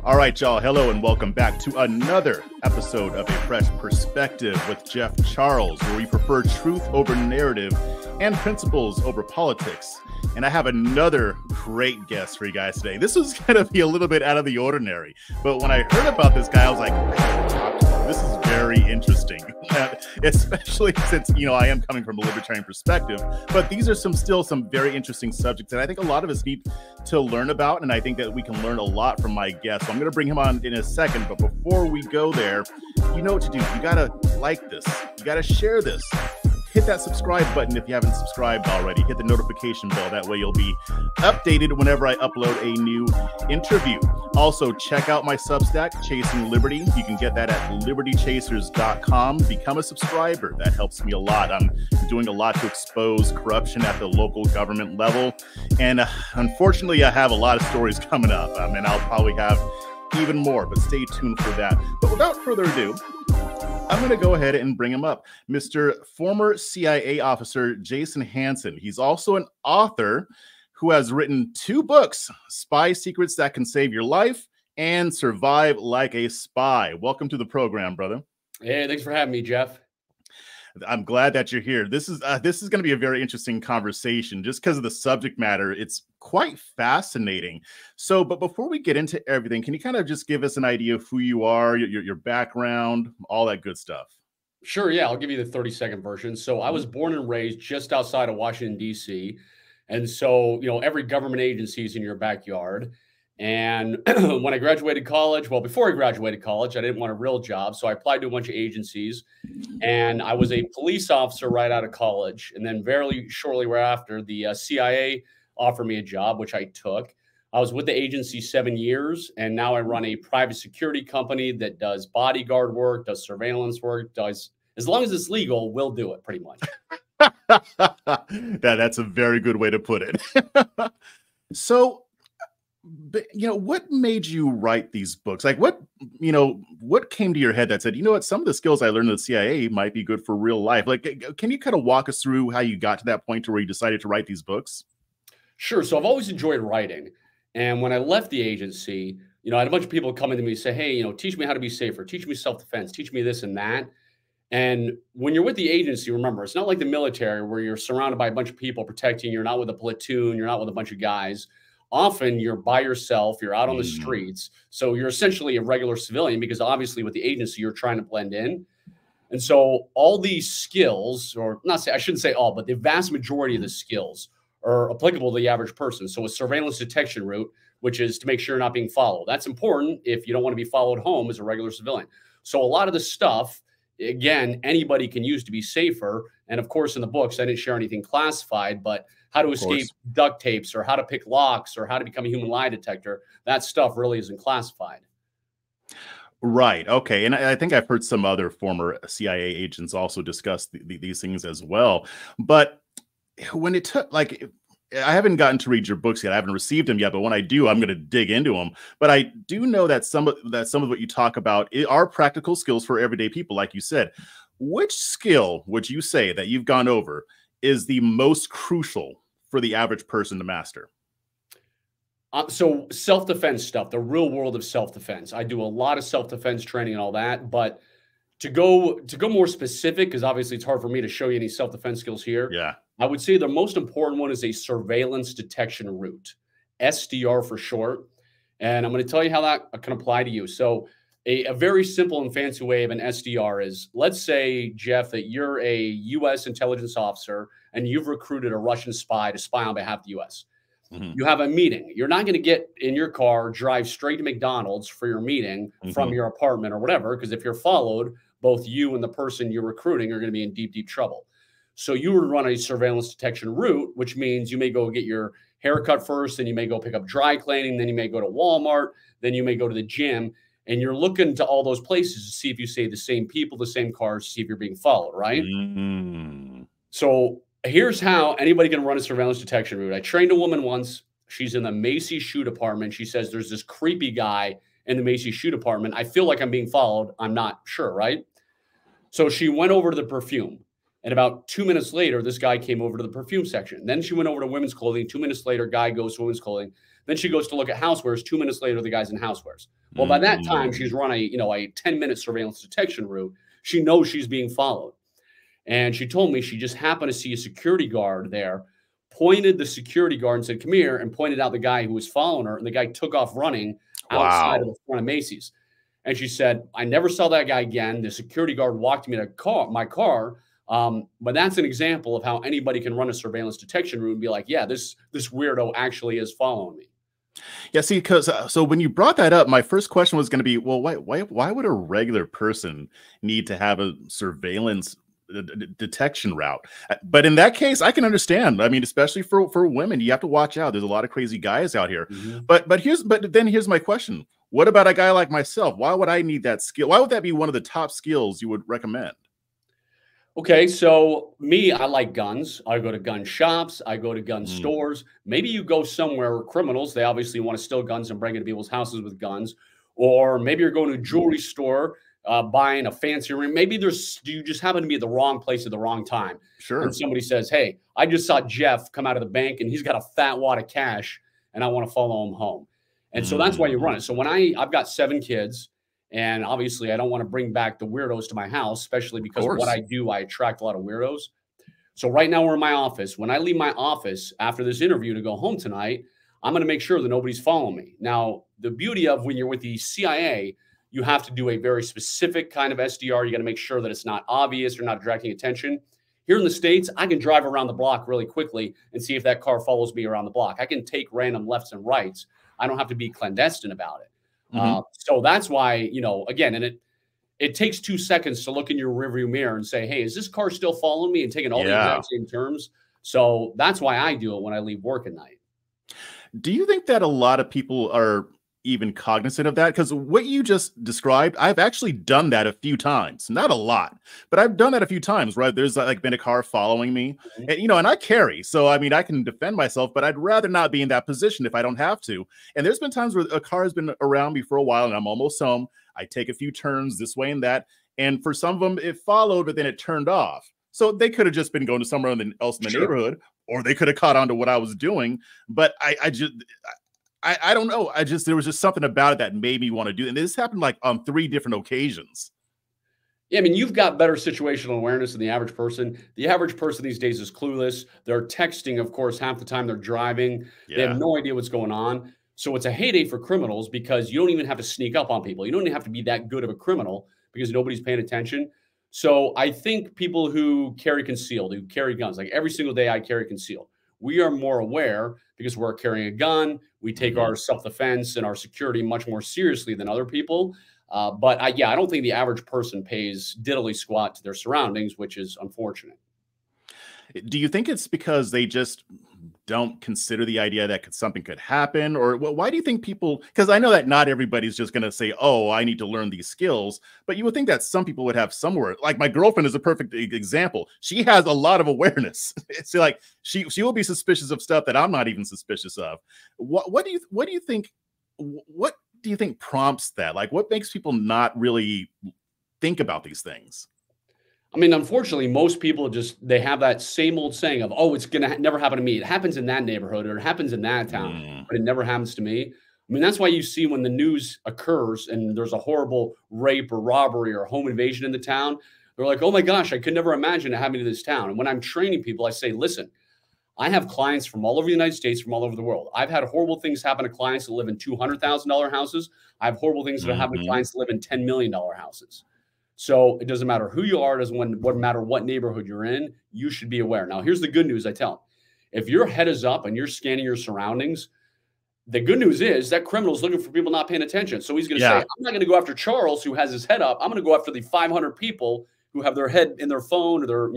All right, y'all. Hello and welcome back to another episode of A Fresh Perspective with Jeff Charles, where we prefer truth over narrative and principles over politics. And I have another great guest for you guys today. This is going to be a little bit out of the ordinary, but when I heard about this guy, I was like, this is very interesting, especially since, I am coming from a libertarian perspective, but these are still some very interesting subjects that I think a lot of us need to learn about. And I think that we can learn a lot from my guest. So I'm going to bring him on in a second. But before we go there, you know what to do. You got to like this. You got to share this. Hit that subscribe button if you haven't subscribed already. Hit the notification bell. That way you'll be updated whenever I upload a new interview. Also, check out my Substack, Chasing Liberty. You can get that at libertychasers.com. Become a subscriber. That helps me a lot. I'm doing a lot to expose corruption at the local government level. And unfortunately, I have a lot of stories coming up. And I'll probably have even more, but stay tuned for that. But without further ado, I'm going to go ahead and bring him up. Mr. Former CIA officer Jason Hansen. He's also an author who has written 2 books, Spy Secrets That Can Save Your Life and Survive Like a Spy. Welcome to the program, brother. Hey, thanks for having me, Jeff. I'm glad that you're here. This is going to be a very interesting conversation just because of the subject matter. It's quite fascinating. So, but before we get into everything, can you kind of just give us an idea of who you are, your background, all that good stuff? Sure, yeah. I'll give you the 30-second version. So I was born and raised just outside of Washington, D.C. And so, every government agency is in your backyard. And when I graduated college, well, before I graduated college, I didn't want a real job. So I applied to a bunch of agencies. And I was a police officer right out of college. And then very shortly thereafter, the CIA offered me a job, which I took. I was with the agency 7 years. And now I run a private security company that does bodyguard work, does surveillance work, does, as long as it's legal, we'll do it pretty much. That's a very good way to put it. So, but, what made you write these books? Like what came to your head that said, what, some of the skills I learned in the CIA might be good for real life. Like, can you kind of walk us through how you got to that point to where you decided to write these books? Sure. So I've always enjoyed writing. And when I left the agency, I had a bunch of people come into me and say, hey, teach me how to be safer, teach me self-defense, teach me this and that. And when you're with the agency, remember, it's not like the military where you're surrounded by a bunch of people protecting you. You're not with a platoon. You're not with a bunch of guys. Often you're by yourself. You're out on the streets. So you're essentially a regular civilian because obviously with the agency, you're trying to blend in. And so all these skills, or I shouldn't say all, but the vast majority of the skills are applicable to the average person. So a surveillance detection route, which is to make sure you're not being followed. That's important if you don't want to be followed home as a regular civilian. So a lot of the stuff, again, anybody can use to be safer. And of course, in the books, I didn't share anything classified, but how to escape duct tapes or how to pick locks or how to become a human lie detector, that stuff really isn't classified. Right. Okay. And I think I've heard some other former CIA agents also discuss these things as well. But when it took, like, I haven't gotten to read your books yet. I haven't received them yet, but when I do, I'm going to dig into them. But I do know that some of what you talk about are practical skills for everyday people, like you said. Which skill would you say that you've gone over is the most crucial for the average person to master? So self-defense stuff, the real world of self-defense. I do a lot of self-defense training and all that, but to go more specific, because obviously it's hard for me to show you any self-defense skills here. Yeah. I would say the most important one is a surveillance detection route, SDR for short. And I'm going to tell you how that can apply to you. So a very simple and fancy way of an SDR is, let's say, Jeff, that you're a U.S. intelligence officer and you've recruited a Russian spy to spy on behalf of the U.S. You have a meeting. You're not going to get in your car, drive straight to McDonald's for your meeting from your apartment or whatever, because if you're followed, both you and the person you're recruiting are going to be in deep, deep trouble. So you would run a surveillance detection route, which means you may go get your haircut first, then you may go pick up dry cleaning, then you may go to Walmart, then you may go to the gym, and you're looking to all those places to see if you see the same people, the same cars, to see if you're being followed, right? So here's how anybody can run a surveillance detection route. I trained a woman once. She's in the Macy's shoe department. She says, there's this creepy guy in the Macy's shoe department. I feel like I'm being followed. I'm not sure, right? So she went over to the perfume. And about 2 minutes later, this guy came over to the perfume section. Then she went over to women's clothing. 2 minutes later, guy goes to women's clothing. Then she goes to look at housewares. 2 minutes later, the guy's in housewares. Well, by that time, she's run a 10-minute surveillance detection route. She knows she's being followed. And she told me she just happened to see a security guard there, pointed the security guard and said, "Come here," and pointed out the guy who was following her. And the guy took off running outside of the front of Macy's. And she said, "I never saw that guy again. The security guard walked me to my car. But that's an example of how anybody can run a surveillance detection route and be like, yeah, this weirdo actually is following me." Yeah, see, because so when you brought that up, my first question was going to be, well, why would a regular person need to have a surveillance detection route? But in that case, I can understand. I mean, especially for women, you have to watch out. There's a lot of crazy guys out here. But then here's my question: what about a guy like myself? Why would I need that skill? Why would that be one of the top skills you would recommend? Okay, so me, I like guns. I go to gun shops. I go to gun stores. Maybe you go somewhere where criminals, they obviously want to steal guns and break into people's houses with guns. Or maybe you're going to a jewelry store, buying a fancy ring. Maybe you just happen to be at the wrong place at the wrong time. Sure. And somebody says, "Hey, I just saw Jeff come out of the bank and he's got a fat wad of cash and I want to follow him home." And so that's why you run it. So when I've got 7 kids. And obviously, I don't want to bring back the weirdos to my house, especially because of what I do, I attract a lot of weirdos. So right now we're in my office. When I leave my office after this interview to go home tonight, I'm going to make sure that nobody's following me. Now, the beauty of when you're with the CIA, you have to do a very specific kind of SDR. You got to make sure that it's not obvious or not attracting attention. Here in the States, I can drive around the block really quickly and see if that car follows me around the block. I can take random lefts and rights. I don't have to be clandestine about it. So that's why, again, and it takes 2 seconds to look in your rearview mirror and say, "Hey, is this car still following me?" and taking all the exact same terms. So that's why I do it when I leave work at night. Do you think that a lot of people are even cognizant of that? Because what you just described, I've actually done that a few times. Not a lot, but I've done that a few times, right? There's like been a car following me, and and I carry. So I mean, I can defend myself, but I'd rather not be in that position if I don't have to. And there's been times where a car has been around me for a while and I'm almost home. I take a few turns this way and that. And for some of them, it followed, but then it turned off. So they could have just been going to somewhere else in the neighborhood, or they could have caught on to what I was doing. But I don't know. There was just something about it that made me want to do it. And this happened like on 3 different occasions. Yeah, I mean, you've got better situational awareness than the average person. The average person these days is clueless. They're texting, of course, half the time they're driving. Yeah. They have no idea what's going on. So it's a heyday for criminals because you don't even have to sneak up on people. You don't even have to be that good of a criminal because nobody's paying attention. So I think people who carry concealed, who carry guns, like every single day I carry concealed, we are more aware because we're carrying a gun. We take our self-defense and our security much more seriously than other people. But I don't think the average person pays diddly squat to their surroundings, which is unfortunate. Do you think it's because they just don't consider the idea that something could happen? Or why do you think people, because I know that not everybody's just going to say, "Oh, I need to learn these skills," but you would think that some people would have somewhere. Like my girlfriend is a perfect example. She has a lot of awareness. It's like she will be suspicious of stuff that I'm not even suspicious of. What do you think? What do you think prompts that? Like, what makes people not really think about these things? I mean, unfortunately, most people they have that same old saying of, "Oh, it's going to never happen to me. It happens in that neighborhood or it happens in that town, but it never happens to me." I mean, that's why you see when the news occurs and there's a horrible rape or robbery or home invasion in the town, they're like, "Oh my gosh, I could never imagine it happening to this town." And when I'm training people, I say, "Listen, I have clients from all over the United States, from all over the world. I've had horrible things happen to clients that live in $200,000 houses. I have horrible things that have happened to clients that live in $10 million houses. So it doesn't matter who you are. It doesn't matter what neighborhood you're in. You should be aware." Now, here's the good news I tell them. If your head is up and you're scanning your surroundings, the good news is that criminal is looking for people not paying attention. So he's going to say, "I'm not going to go after Charles, who has his head up. I'm going to go after the 500 people who have their head in their phone, or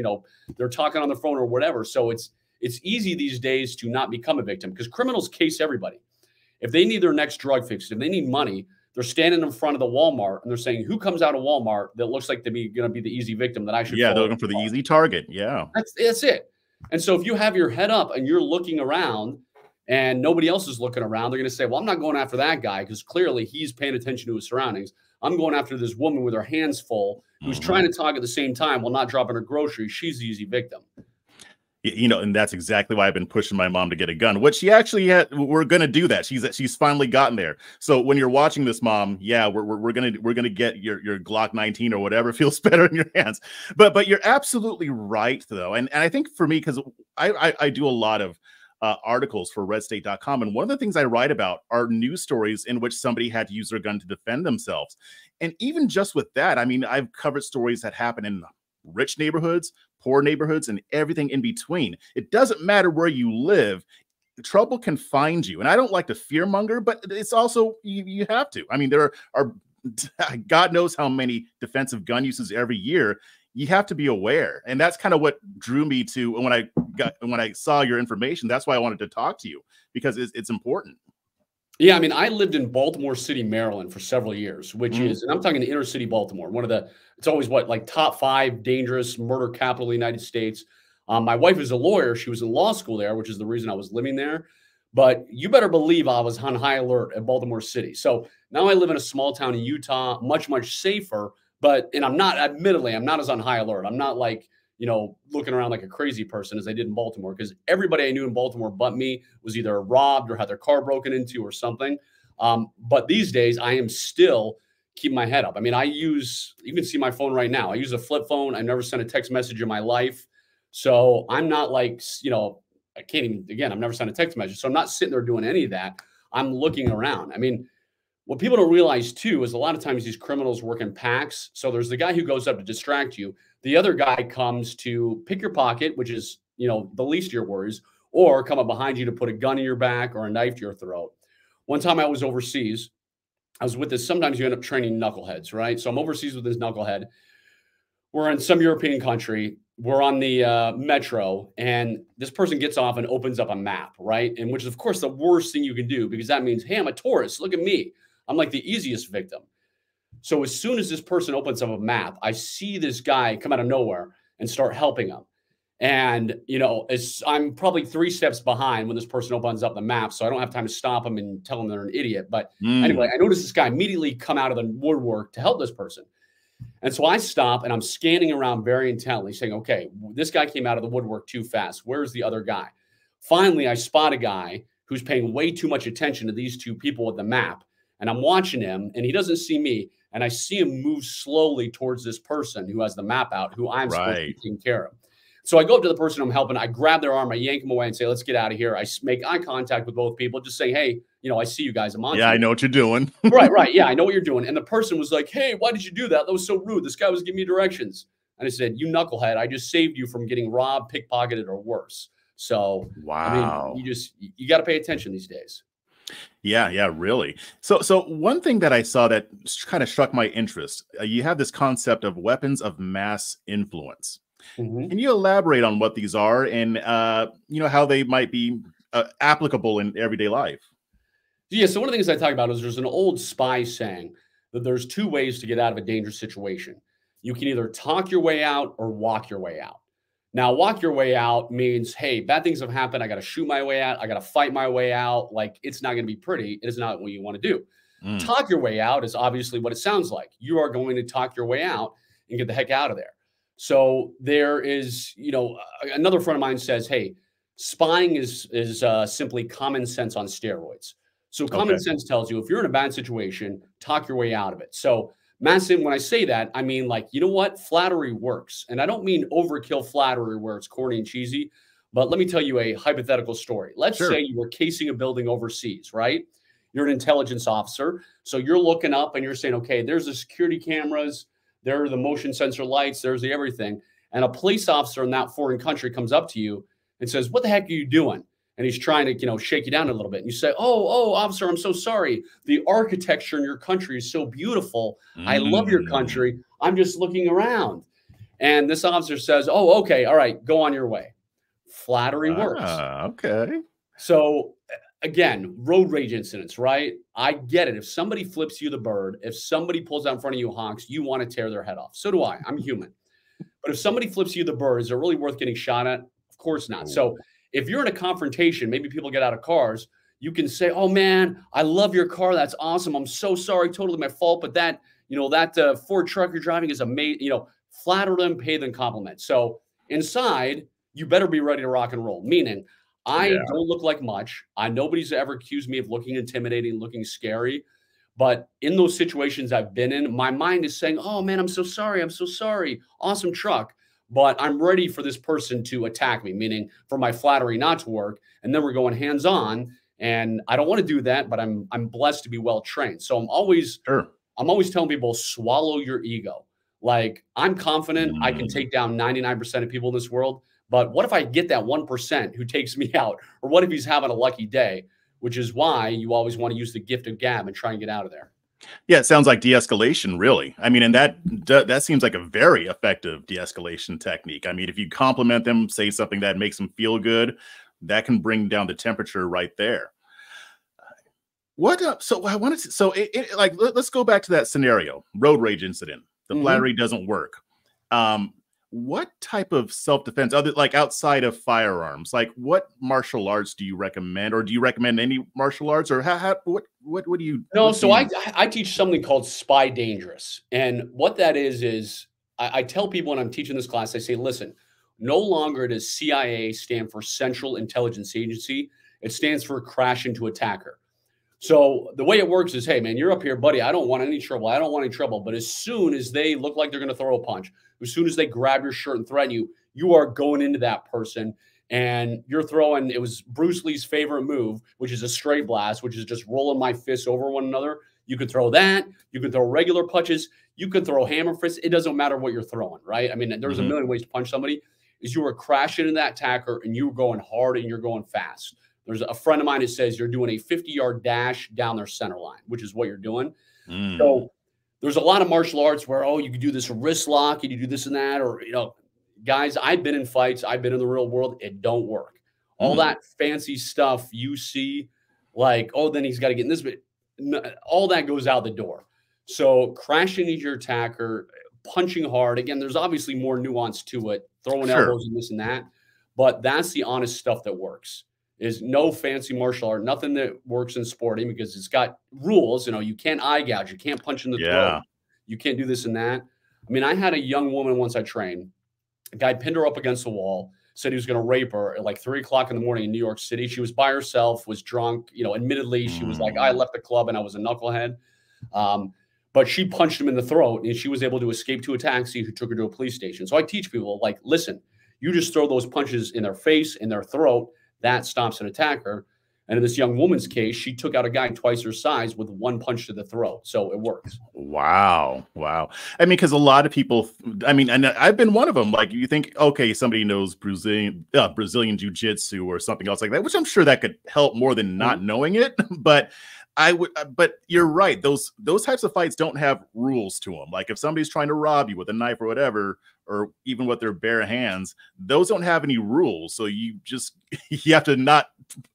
they're talking on their phone or whatever." So it's easy these days to not become a victim because criminals case everybody. If they need their next drug fix, if they need money, they're standing in front of the Walmart and they're saying, "Who comes out of Walmart that looks like they're going to be the easy victim that I should?" Yeah, they're looking for the easy target. Yeah, that's it. And so if you have your head up and you're looking around and nobody else is looking around, they're going to say, "Well, I'm not going after that guy because clearly he's paying attention to his surroundings. I'm going after this woman with her hands full who's trying to talk at the same time while not dropping her groceries. She's the easy victim. You know, and that's exactly why I've been pushing my mom to get a gun, which she actually had. We're going to do that. She's finally gotten there. So when you're watching this, Mom, yeah, we're going to get your Glock 19 or whatever feels better in your hands. But you're absolutely right, though. And I think for me, because I do a lot of articles for redstate.com. And one of the things I write about are news stories in which somebody had to use their gun to defend themselves. And even just with that, I mean, I've covered stories that happen in rich neighborhoods, poor neighborhoods, and everything in between. It doesn't matter where you live. Trouble can find you. And I don't like to fearmonger, but it's also, you have to. I mean, there are God knows how many defensive gun uses every year. You have to be aware. And that's kind of what drew me to when I saw your information. That's why I wanted to talk to you, because it's important. Yeah, I mean, I lived in Baltimore City, Maryland for several years, which is, and I'm talking inner city Baltimore, it's always like top 5 dangerous murder capital of the United States. My wife is a lawyer. She was in law school there, which is the reason I was living there. But you better believe I was on high alert at Baltimore City. So now I live in a small town in Utah, much, much safer. And I'm not, admittedly, I'm not as on high alert. I'm not like, looking around like a crazy person as I did in Baltimore, because everybody I knew in Baltimore but me was either robbed or had their car broken into or something. But these days I am still keeping my head up. I mean, you can see my phone right now. I use a flip phone. I've never sent a text message in my life. So I'm not like, I can't even, again, I've never sent a text message. So I'm not sitting there doing any of that. I'm looking around. I mean, what people don't realize too is a lot of times these criminals work in packs. So there's the guy who goes up to distract you. The other guy comes to pick your pocket, which is, the least of your worries, or come up behind you to put a gun in your back or a knife to your throat. One time I was overseas. I was with this. Sometimes you end up training knuckleheads, right? So I'm overseas with this knucklehead. We're in some European country. We're on the metro, and this person gets off and opens up a map, right? And which is, of course, the worst thing you can do, because that means, hey, I'm a tourist. Look at me. I'm like the easiest victim. So as soon as this person opens up a map, I see this guy come out of nowhere and start helping him. And, I'm probably 3 steps behind when this person opens up the map, so I don't have time to stop him and tell them they're an idiot. But anyway, I noticed this guy immediately come out of the woodwork to help this person. And so I stop and I'm scanning around very intently, saying, okay, this guy came out of the woodwork too fast. Where's the other guy? Finally, I spot a guy who's paying way too much attention to these 2 people with the map. And I'm watching him, and he doesn't see me. And I see him move slowly towards this person who has the map out, who I'm supposed to be taking care of. So I go up to the person I'm helping. I grab their arm. I yank them away and say, let's get out of here. I make eye contact with both people, just saying, hey, I see you guys. I'm on. Yeah, I know what you're doing. Right. Yeah, I know what you're doing. And the person was like, hey, why did you do that? That was so rude. This guy was giving me directions. And I said, you knucklehead, I just saved you from getting robbed, pickpocketed, or worse. So, wow. I mean, you got to pay attention these days. Yeah, really. So one thing that I saw that kind of struck my interest, you have this concept of weapons of mass influence. Can you elaborate on what these are and, how they might be applicable in everyday life? Yeah, so one of the things I talk about is there's an old spy saying that there's 2 ways to get out of a dangerous situation. You can either talk your way out or walk your way out. Now, walk your way out means, hey, bad things have happened. I got to shoot my way out. I got to fight my way out. Like, it's not going to be pretty. It is not what you want to do. Talk your way out is obviously what it sounds like. You are going to talk your way out and get the heck out of there. So there is, another friend of mine says, hey, spying is simply common sense on steroids. So common sense tells you if you're in a bad situation, talk your way out of it. So massive, when I say that, I mean, like, you know what? Flattery works. And I don't mean overkill flattery where it's corny and cheesy, but let me tell you a hypothetical story. Let's say you were casing a building overseas, right? You're an intelligence officer. So you're looking up and you're saying, okay, there's the security cameras, there are the motion sensor lights, there's the everything. And a police officer in that foreign country comes up to you and says, what the heck are you doing? And he's trying to, shake you down a little bit. And you say, oh, officer, I'm so sorry. The architecture in your country is so beautiful. I love your country. I'm just looking around. And this officer says, oh, okay. All right. Go on your way. Flattery works. Okay. So again, road rage incidents, right? I get it. If somebody flips you the bird, if somebody pulls out in front of you honks, you want to tear their head off. So do I. I'm human. But if somebody flips you the bird, is it really worth getting shot at? Of course not. So if you're in a confrontation, maybe people get out of cars, you can say, oh man, I love your car. That's awesome. I'm so sorry. Totally my fault. But that, that Ford truck you're driving is amazing. Flatter them, pay them compliments. So inside, you better be ready to rock and roll. Meaning, I Yeah. don't look like much. Nobody's ever accused me of looking intimidating, looking scary. But in those situations I've been in, my mind is saying, oh man, I'm so sorry. I'm so sorry. Awesome truck. But I'm ready for this person to attack me, meaning for my flattery not to work. And then we're going hands on. And I don't want to do that, but I'm blessed to be well trained. So I'm always Sure. telling people, swallow your ego. Like, I'm confident I can take down 99% of people in this world. But what if I get that 1% who takes me out? Or what if he's having a lucky day? Which is why you always want to use the gift of gab and try and get out of there. Yeah, it sounds like de-escalation, really. I mean, and that seems like a very effective de-escalation technique. I mean, if you compliment them, say something that makes them feel good, that can bring down the temperature right there. So I wanted to, so let's go back to that scenario, road rage incident. The flattery doesn't work. What type of self-defense, other like outside of firearms, like what martial arts do you recommend, or do you recommend any martial arts, or what do you? No, so I teach something called Spy Dangerous, and what that is I tell people when I'm teaching this class, I say, listen, no longer does CIA stand for Central Intelligence Agency. It stands for Crash Into Attacker. So the way it works is, hey, man, you're up here, buddy. I don't want any trouble. I don't want any trouble. But as soon as they look like they're going to throw a punch, as soon as they grab your shirt and threaten you, you are going into that person and you're throwing. It was Bruce Lee's favorite move, which is a straight blast, which is just rolling my fists over one another. You could throw that. You can throw regular punches. You could throw hammer fists. It doesn't matter what you're throwing, right? I mean, there's a million ways to punch somebody. Is you were crashing into that attacker and you were going hard and you're going fast. There's a friend of mine that says you're doing a 50-yard dash down their center line, which is what you're doing. So there's a lot of martial arts where, you could do this wrist lock, you do this and that, or, guys, I've been in fights. I've been in the real world. It don't work. All that fancy stuff you see, like, then he's got to get in this, but all that goes out the door. So crashing into your attacker, punching hard. Again, there's obviously more nuance to it, throwing elbows and this and that, but that's the honest stuff that works. Is no fancy martial art, nothing that works in sporting because it's got rules. You can't eye gouge, you can't punch in the throat, you can't do this and that. I mean, I had a young woman once I trained. A guy pinned her up against the wall, said he was going to rape her at like 3 o'clock in the morning in New York City. She was by herself, was drunk. Admittedly, she was like, I left the club and I was a knucklehead. But she punched him in the throat and she was able to escape to a taxi who took her to a police station. So I teach people, like, listen, you just throw those punches in their face, in their throat. That stops an attacker. And in this young woman's case, she took out a guy twice her size with one punch to the throat. So it works. Wow. I mean, because a lot of people, I mean, and I've been one of them. Like, you think, okay, somebody knows Brazilian jiu-jitsu or something else like that, which I'm sure that could help more than not knowing it. But you're right. Those types of fights don't have rules to them. Like if somebody's trying to rob you with a knife or whatever, or even with their bare hands, those don't have any rules. So you have to not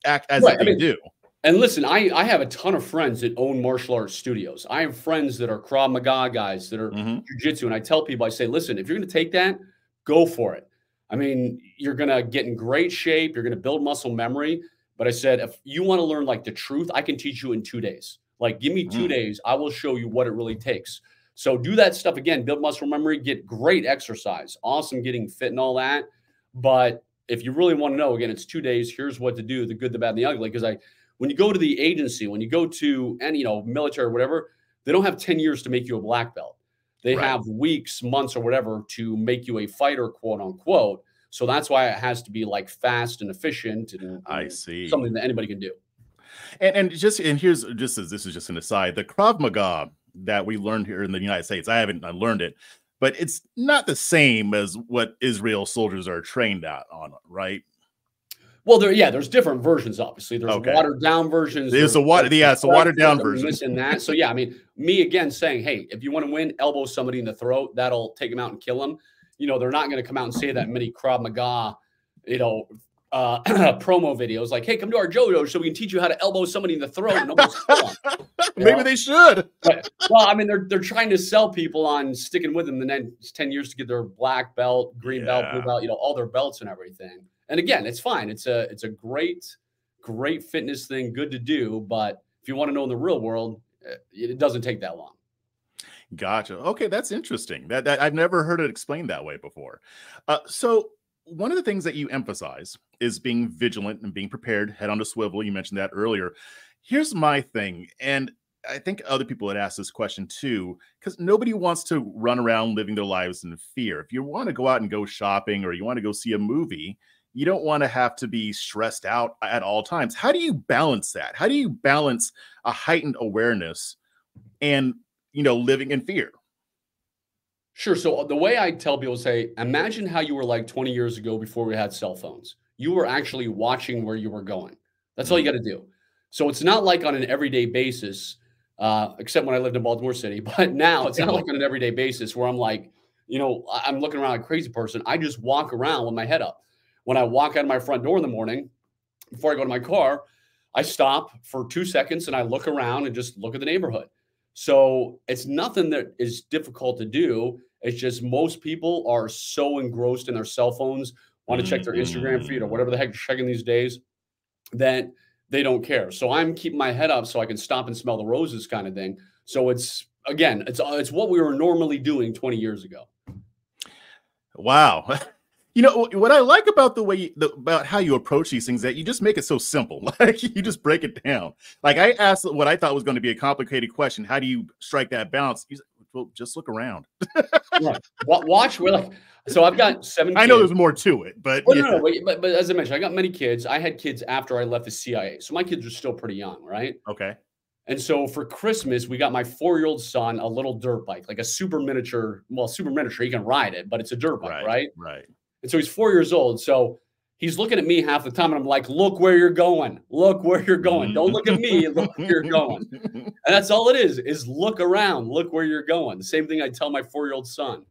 act as if they do. And listen, I have a ton of friends that own martial arts studios. I have friends that are Krav Maga guys that are jiu-jitsu. And I tell people, I say, listen, if you're going to take that, go for it. I mean, you're going to get in great shape. You're going to build muscle memory. But I said, if you want to learn like the truth, I can teach you in 2 days. Like, give me 2 days. I will show you what it really takes. So do that stuff again, build muscle memory, get great exercise. Awesome getting fit and all that. But if you really want to know, again, it's 2 days. Here's what to do, the good, the bad, and the ugly. Because when you go to the agency, when you go to any, military or whatever, they don't have 10 years to make you a black belt. They have weeks, months, or whatever to make you a fighter, quote unquote. So that's why it has to be like fast and efficient and I see, something that anybody can do. And here's this is just an aside. The Krav Maga that we learned here in the United States, I learned it, but it's not the same as what Israel soldiers are trained on, right? Well, there's different versions. Obviously, there's watered down versions. There's a watered down version. This and that. So yeah, I mean, me again saying, hey, if you want to win, elbow somebody in the throat. That'll take them out and kill them. They're not going to come out and say that in many Krav Maga, promo videos like, hey, come to our JoJo so we can teach you how to elbow somebody in the throat and almost kill them. Maybe they should. Well, I mean, they're trying to sell people on sticking with them the next 10 years to get their black belt, green belt, blue belt, all their belts and everything. And again, it's fine. It's a great fitness thing, good to do. But if you want to know in the real world, it doesn't take that long. Gotcha. Okay, that's interesting. That I've never heard it explained that way before. So one of the things that you emphasize is being vigilant and being prepared, head on the swivel. You mentioned that earlier. Here's my thing, and I think other people had asked this question too, because nobody wants to run around living their lives in fear. If you want to go out and go shopping or you want to go see a movie, you don't want to have to be stressed out at all times. How do you balance that? How do you balance a heightened awareness and living in fear? Sure. So the way I tell people, say, imagine how you were like 20 years ago before we had cell phones. You were actually watching where you were going. That's all you got to do. So it's not like on an everyday basis, except when I lived in Baltimore City. But now it's not like on an everyday basis where I'm like, I'm looking around like a crazy person. I just walk around with my head up. When I walk out of my front door in the morning, before I go to my car, I stop for 2 seconds and I look around and just look at the neighborhood. So it's nothing that is difficult to do. It's just most people are so engrossed in their cell phones, want to check their Instagram feed or whatever the heck you're checking these days, that they don't care. So I'm keeping my head up so I can stop and smell the roses kind of thing. So it's again, it's what we were normally doing 20 years ago. Wow. What I like about the way about how you approach these things, that you just make it so simple. Like you just break it down. Like I asked what I thought was going to be a complicated question. How do you strike that balance? You said, well, just look around. Right. Watch. We're like, so I've got 7 kids. I know there's more to it, but well, no, but as I mentioned, I got many kids. I had kids after I left the CIA, so my kids are still pretty young, right? Okay. And so for Christmas, we got my 4-year-old son a little dirt bike, like a super miniature. Well, super miniature, he can ride it, but it's a dirt bike, right? Right. And so he's 4 years old. So he's looking at me half the time, and I'm like, "Look where you're going. Look where you're going. Don't look at me. Look where you're going." And that's all it is look around. Look where you're going. The same thing I tell my 4-year-old son.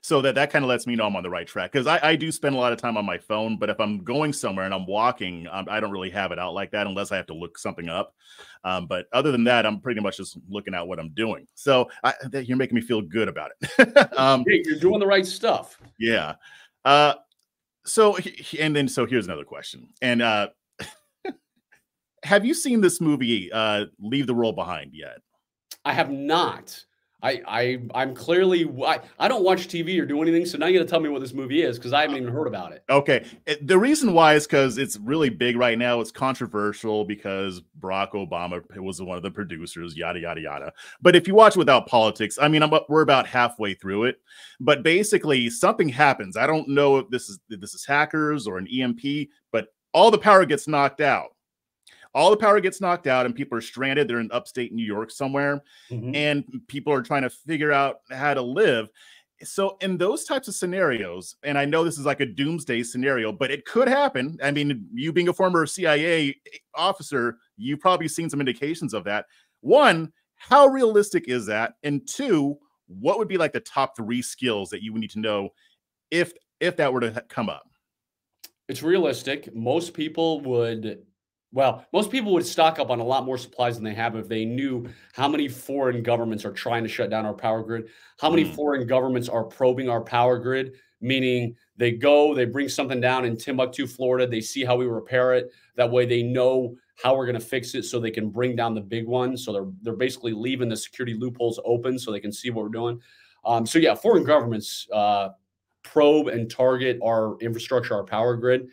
So that kind of lets me know I'm on the right track, because I do spend a lot of time on my phone. But if I'm going somewhere and I'm walking, I don't really have it out like that unless I have to look something up. But other than that, I'm pretty much just looking at what I'm doing. So you're making me feel good about it. Hey, you're doing the right stuff. Yeah. So here's another question. And have you seen this movie, Leave the World Behind, yet? I have not. I'm clearly I don't watch TV or do anything, so now you got to tell me what this movie is because I haven't even heard about it. Okay, the reason why is because it's really big right now. It's controversial because Barack Obama was one of the producers, yada yada yada. But if you watch without politics, I mean, we're about halfway through it. But basically, something happens. I don't know if this is hackers or an EMP, but all the power gets knocked out. All the power gets knocked out and people are stranded. They're in upstate New York somewhere, and people are trying to figure out how to live. So in those types of scenarios, and I know this is like a doomsday scenario, but it could happen. I mean, you being a former CIA officer, you've probably seen some indications of that. One, how realistic is that? And two, what would be like the top 3 skills that you would need to know if that were to come up? It's realistic. Most people would stock up on a lot more supplies than they have if they knew how many foreign governments are trying to shut down our power grid, how many foreign governments are probing our power grid, meaning they bring something down in Timbuktu, Florida, they see how we repair it. That way they know how we're going to fix it so they can bring down the big ones. So they're basically leaving the security loopholes open so they can see what we're doing. So yeah, foreign governments probe and target our infrastructure, our power grid.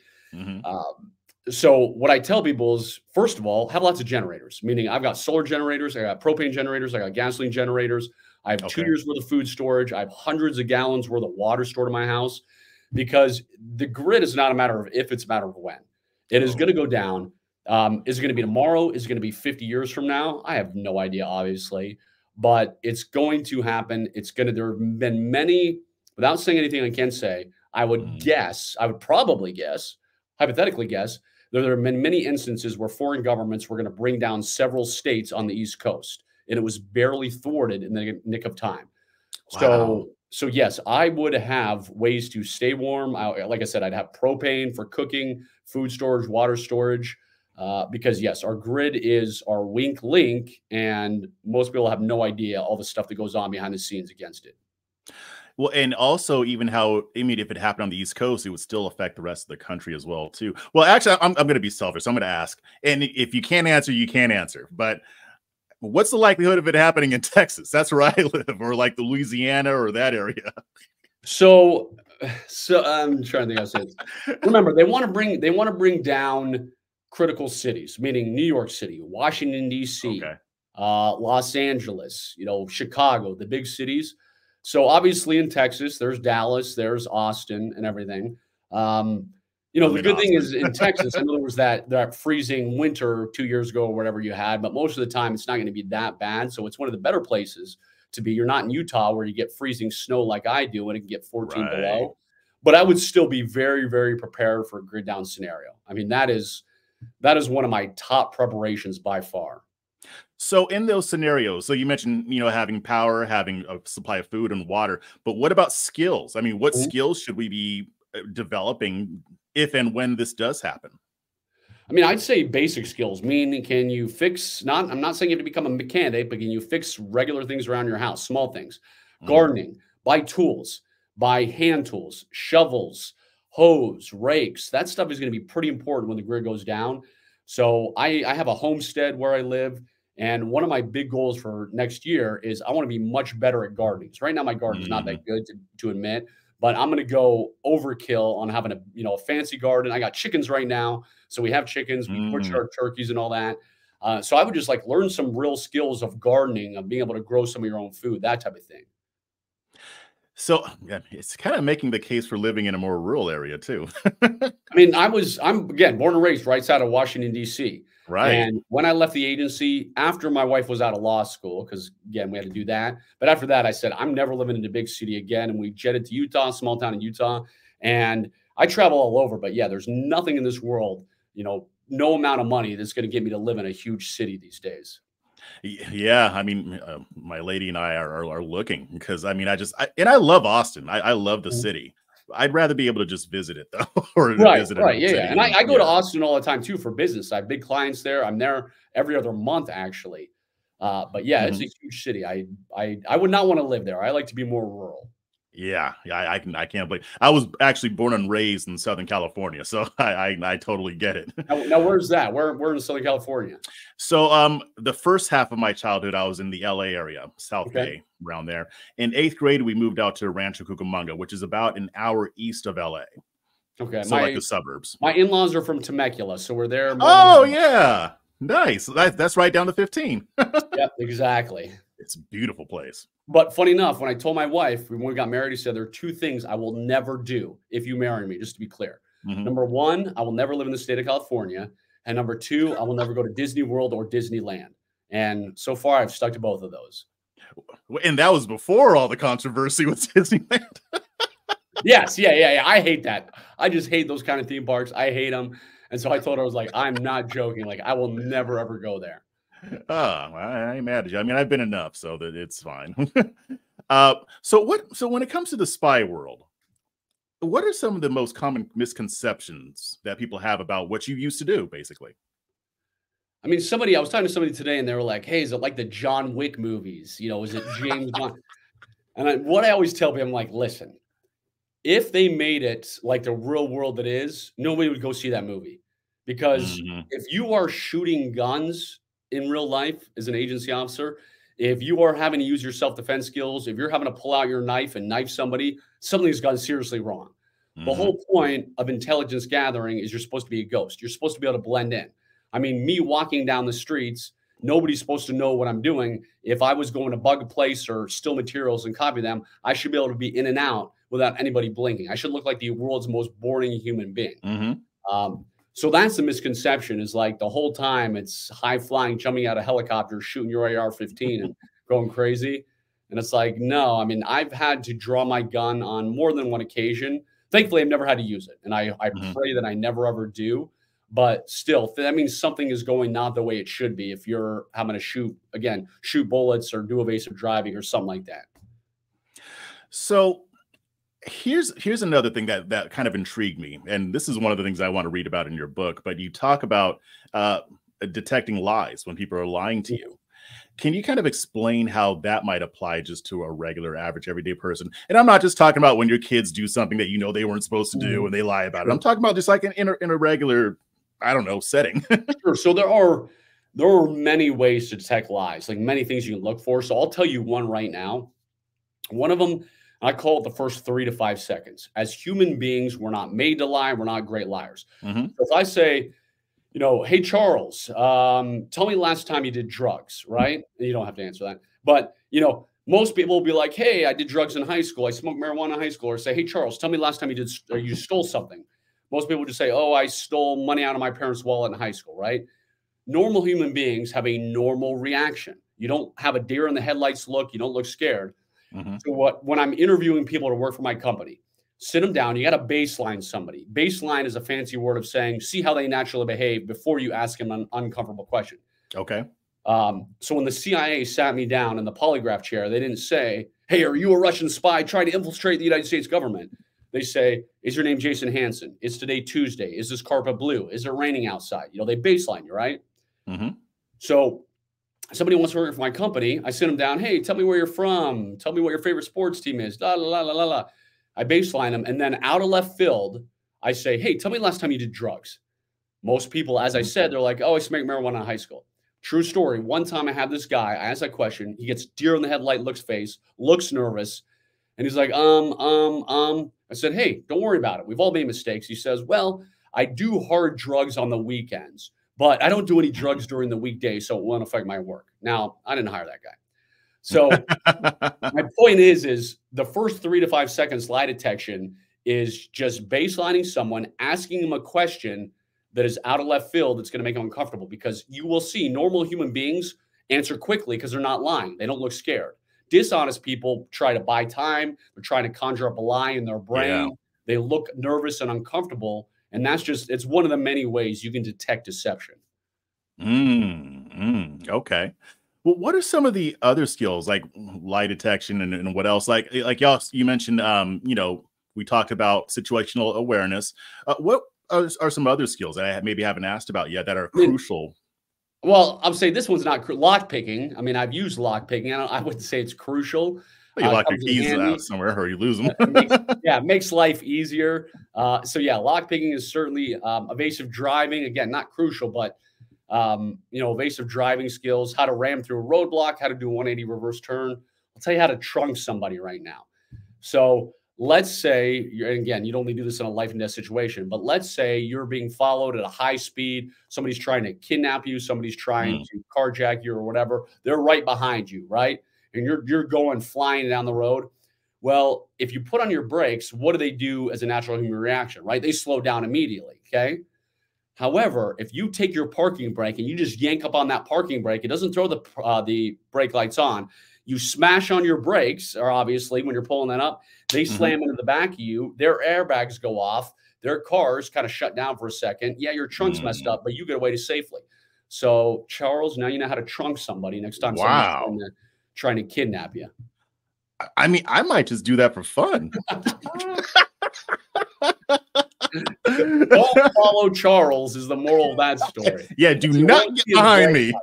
So what I tell people is, first of all, have lots of generators, meaning I've got solar generators, I got propane generators, I got gasoline generators. I have 2 years worth of food storage. I have hundreds of gallons worth of water stored in my house, because the grid is not a matter of if, it's a matter of when. It is going to go down. Is it going to be tomorrow? Is it going to be 50 years from now? I have no idea, obviously, but it's going to happen. There have been many, without saying anything I can say, I would probably guess, hypothetically guess, there have been many instances where foreign governments were going to bring down several states on the East Coast, and it was barely thwarted in the nick of time. Wow. So yes, I would have ways to stay warm. Like I said, I'd have propane for cooking, food storage, water storage, because yes, our grid is our weak link, and most people have no idea all the stuff that goes on behind the scenes against it. Well, and also even how, I mean, if it happened on the East Coast, it would still affect the rest of the country as well, too. Well, actually, I'm going to be selfish. I'm going to ask. And if you can't answer, you can't answer. But What's the likelihood of it happening in Texas? That's where I live, or like the Louisiana or that area. So, I'm trying to think how to say this. Remember, they want to bring down critical cities, meaning New York City, Washington D.C., Okay. Los Angeles, Chicago, the big cities. So obviously in Texas, there's Dallas, there's Austin, and everything. Um, I'm the in good thing Austin. is in Texas, I know there was that freezing winter 2 years ago or whatever you had, but most of the time it's not going to be that bad. So it's one of the better places to be. You're not in Utah where you get freezing snow like I do and it can get 14 Right. below. But I would still be very, very prepared for a grid down scenario. I mean, that is one of my top preparations by far. So in those scenarios, so you mentioned, having power, having a supply of food and water, but what about skills? I mean, what Mhm. skills should we be developing if and when this does happen? I mean, I'd say basic skills. Meaning, can you fix? I'm not saying you have to become a mechanic, but can you fix regular things around your house? Small things, Mhm. gardening, buy tools, buy hand tools, shovels, hose, rakes. That stuff is going to be pretty important when the grid goes down. So I have a homestead where I live, and one of my big goals for next year is I want to be much better at gardening. So right now my garden is not Mhm. that good to admit, but I'm going to go overkill on having a fancy garden. I got chickens right now. So we have chickens, we butcher Mm. our turkeys and all that. So I would just like learn some real skills of gardening, of being able to grow some of your own food, that type of thing. So yeah, it's kind of making the case for living in a more rural area too. I mean, I'm again born and raised right side of Washington, D.C. Right. And when I left the agency after my wife was out of law school, because again, we had to do that. But after that, I said, I'm never living in a big city again. And we jetted to Utah, small town in Utah. And I travel all over. But yeah, there's nothing in this world, no amount of money that's going to get me to live in a huge city these days. Yeah, I mean, my lady and I are looking because I mean, I love Austin. I love the city. I'd rather be able to just visit it though, or to Right, visit right, another yeah, yeah, city. and I And I go to yeah, Austin all the time too for business. I have big clients there. I'm there every other month actually. But yeah, it's mhm. a huge city. I would not wanna live there. I like to be more rural. Yeah, I can't believe I was actually born and raised in Southern California, so I totally get it. Now where's that? Where in Southern California? So, the first half of my childhood, I was in the LA area, South Okay, Bay, around there. In 8th grade, we moved out to Rancho Cucamonga, which is about an hour east of LA. okay. So like My the suburbs. my in-laws are from Temecula, so we're there more than Oh once. yeah. Nice. That's right down to 15. Yep, exactly. It's a beautiful place. But funny enough, when I told my wife when we got married, he said, "There are 2 things I will never do if you marry me," just to be clear. Mhm. Number 1, I will never live in the state of California, and number 2, I will never go to Disney World or Disneyland. And so far, I've stuck to both of those. And that was before all the controversy with Disneyland. Yes, yeah, yeah, yeah. I hate that. I just hate those kind of theme parks. I hate them. And so I told her, I was like, "I'm not joking. Like, I will never ever go there." Oh, I ain't mad at you. I mean, I've been enough, so that it's fine. So when it comes to the spy world, what are some of the most common misconceptions that people have about what you used to do, basically? I mean, I was talking to somebody today, and they were like, "Hey, is it like the John Wick movies? Is it James Bond?" And what I always tell people, I'm like, "Listen, if they made it like the real world it is, nobody would go see that movie. Because Mhm. if you are shooting guns in real life as an agency officer, if you are having to use your self-defense skills, if you're having to pull out your knife and knife somebody, something's gone seriously wrong. The Mhm. whole point of intelligence gathering is you're supposed to be a ghost. You're supposed to be able to blend in. I mean, me walking down the streets, nobody's supposed to know what I'm doing. If I was going to bug a place or steal materials and copy them, I should be able to be in and out without anybody blinking. I should look like the world's most boring human being. Mhm. Um, so that's the misconception is like the whole time it's high flying, jumping out of helicopters, shooting your AR-15 and going crazy. And it's like, no, I mean, I've had to draw my gun on more than one occasion. Thankfully, I've never had to use it. And I Mhm. pray that I never ever do. But still, that means something is going not the way it should be if you're having to shoot bullets or do evasive driving or something like that. So here's another thing that kind of intrigued me, and this is one of the things I want to read about in your book. But you talk about uh, detecting lies when people are lying to you. Can you kind of explain how that might apply just to a regular, average, everyday person? And I'm not just talking about when your kids do something that you know they weren't supposed to do Mhm. and they lie about it. Sure. I'm talking about just like in a regular, I don't know, setting. Sure. So there are There are many ways to detect lies, like many things you can look for. So I'll tell you one right now. One of them, I call it the first 3 to 5 seconds. As human beings, we're not made to lie. We're not great liars. Mm-hmm. So if I say, hey, Charles, tell me last time you did drugs, right? And you don't have to answer that. But, most people will be like, hey, I did drugs in high school. I smoked marijuana in high school. Or say, hey, Charles, tell me last time you stole something. Most people just say, oh, I stole money out of my parents' wallet in high school, right? Normal human beings have a normal reaction. You don't have a deer in the headlights look. You don't look scared. Mm-hmm. So when I'm interviewing people to work for my company, sit them down. You got to baseline somebody. Baseline is a fancy word of saying, see how they naturally behave before you ask them an uncomfortable question. Okay. So when the CIA sat me down in the polygraph chair, they didn't say, hey, are you a Russian spy trying to infiltrate the United States government? They say, is your name Jason Hansen? Is today Tuesday? Is this carpet blue? Is it raining outside? They baseline you, right? Mm-hmm. So somebody wants to work for my company. I sit them down. Hey, tell me where you're from. Tell me what your favorite sports team is. La, la, la, la, la. I baseline them. And then out of left field, I say, hey, tell me last time you did drugs. Most people, as I said, they're like, oh, I smoked marijuana in high school. True story. One time I had this guy, I asked that question. He gets deer in the headlight, looks nervous. And he's like, I said, hey, don't worry about it. We've all made mistakes. He says, well, I do hard drugs on the weekends, but I don't do any drugs during the weekdays, so it won't affect my work. Now, I didn't hire that guy. So my point is the first 3 to 5 seconds lie detection is just baselining someone, asking them a question that is out of left field that's going to make them uncomfortable, because you will see normal human beings answer quickly because they're not lying. They don't look scared. Dishonest people try to buy time. They're trying to conjure up a lie in their brain. Yeah. They look nervous and uncomfortable. And it's one of the many ways you can detect deception. Okay. Well, what are some of the other skills like lie detection and what else? Like you mentioned, we talked about situational awareness. What are some other skills that I maybe haven't asked about yet that are crucial? Well, I'm saying this one's not lock picking. I mean, I've used lock picking. I wouldn't say it's crucial. Well, you lock your keys out somewhere or you lose them. It makes life easier. Lock picking is certainly evasive driving. Again, not crucial, but evasive driving skills, how to ram through a roadblock, how to do a 180 reverse turn. I'll tell you how to trunk somebody right now. So let's say, again, you'd only do this in a life and death situation, but let's say you're being followed at a high speed. Somebody's trying to kidnap you. Somebody's trying to carjack you or whatever. They're right behind you, right? And you're going flying down the road. Well, if you put on your brakes, what do they do as a natural human reaction, right? They slow down immediately, okay? However, if you take your parking brake and you just yank up on that parking brake, it doesn't throw the brake lights on. You smash on your brakes, or obviously when you're pulling that up, they slam into the back of you. Their airbags go off. Their cars kind of shut down for a second. Yeah, your trunk's messed up, but you get away to safely. So, Charles, now you know how to trunk somebody next time somebody's trying to kidnap you. I mean, I might just do that for fun. Don't follow Charles is the moral of that story. Yeah, do not get behind me.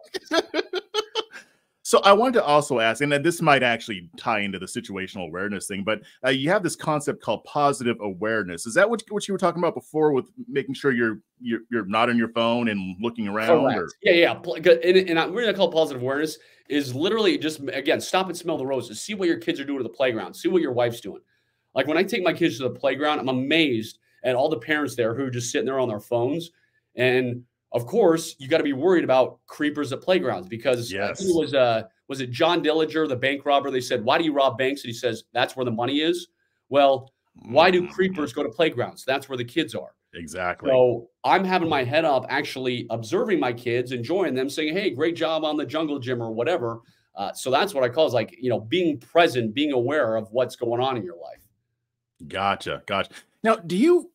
So I wanted to also ask, and this might actually tie into the situational awareness thing, but you have this concept called positive awareness. Is that what you were talking about before, with making sure you're not on your phone and looking around? Correct. Yeah. And we're going to call it positive awareness is literally just, again, stop and smell the roses. See what your kids are doing to the playground. See what your wife's doing. Like when I take my kids to the playground, I'm amazed at all the parents there who are just sitting there on their phones. And of course, you got to be worried about creepers at playgrounds, because I think it was it John Dillinger, the bank robber? They said, why do you rob banks? And he says, that's where the money is. Well, why do creepers go to playgrounds? That's where the kids are. Exactly. So I'm having my head up, actually observing my kids, enjoying them, saying, hey, great job on the jungle gym or whatever. So that's what I call is like, being present, being aware of what's going on in your life. Gotcha. Now, do you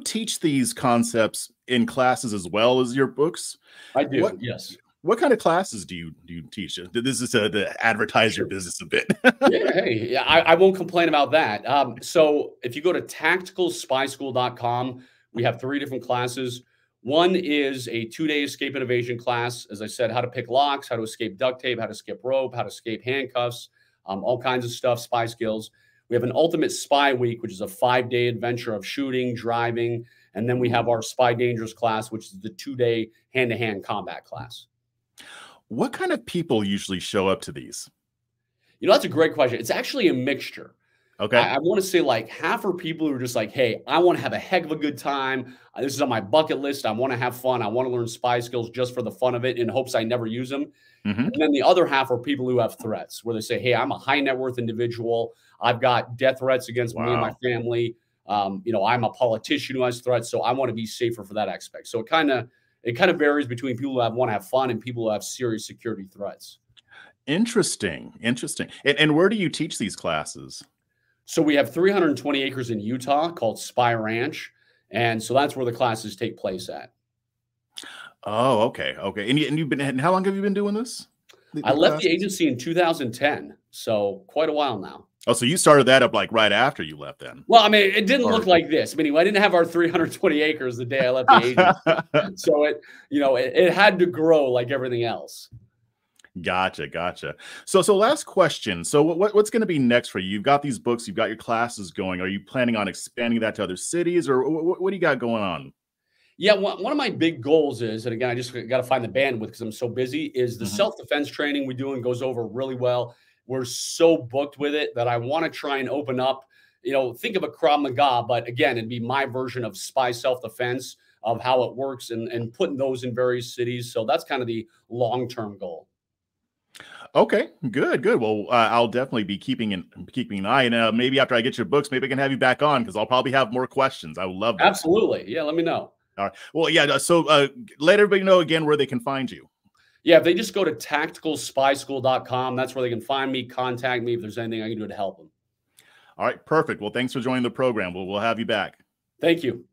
teach these concepts in classes as well as your books? I do. Yes. What kind of classes do you teach? This is to advertise your business a bit. I won't complain about that. So if you go to tacticalspyschool.com, we have 3 different classes. One is a 2-day escape and evasion class. As I said, how to pick locks, how to escape duct tape, how to skip rope, how to escape handcuffs, all kinds of stuff, spy skills. We have an ultimate spy week, which is a 5-day adventure of shooting, driving, And then we have our Spy Dangerous class, which is the 2-day hand-to-hand combat class. What kind of people usually show up to these? That's a great question. It's actually a mixture. Okay. I want to say like half are people who are just like, hey, I want to have a heck of a good time. This is on my bucket list. I want to have fun. I want to learn spy skills just for the fun of it in hopes I never use them. And then the other half are people who have threats where they say, hey, I'm a high net worth individual. I've got death threats against me and my family. I'm a politician who has threats. So I want to be safer for that aspect. So it kind of varies between people who want to have fun and people who have serious security threats. Interesting. And where do you teach these classes? So we have 320 acres in Utah called Spy Ranch. And so that's where the classes take place at. Oh, okay. And how long have you been doing this? I left the agency in 2010. So quite a while now. Oh, so you started that up like right after you left then? Well, I mean, it didn't look like this. I mean, I didn't have our 320 acres the day I left the agency. So it had to grow like everything else. Gotcha. So last question. So what's going to be next for you? You've got these books, you've got your classes going. Are you planning on expanding that to other cities, or what do you got going on? Yeah, one of my big goals is, and again, I just got to find the bandwidth because I'm so busy, is the self-defense training we do and goes over really well. We're so booked with it that I want to try and open up, think of a Krav Maga, but again, it'd be my version of spy self-defense of how it works and putting those in various cities. So that's kind of the long-term goal. Okay, good. Well, I'll definitely be keeping an eye, and maybe after I get your books, maybe I can have you back on because I'll probably have more questions. I would love that. Absolutely. Yeah, let me know. All right. Well, yeah. So let everybody know again where they can find you. Yeah, if they just go to tacticalspyschool.com, that's where they can find me, contact me if there's anything I can do to help them. All right, perfect. Well, thanks for joining the program. We'll have you back. Thank you.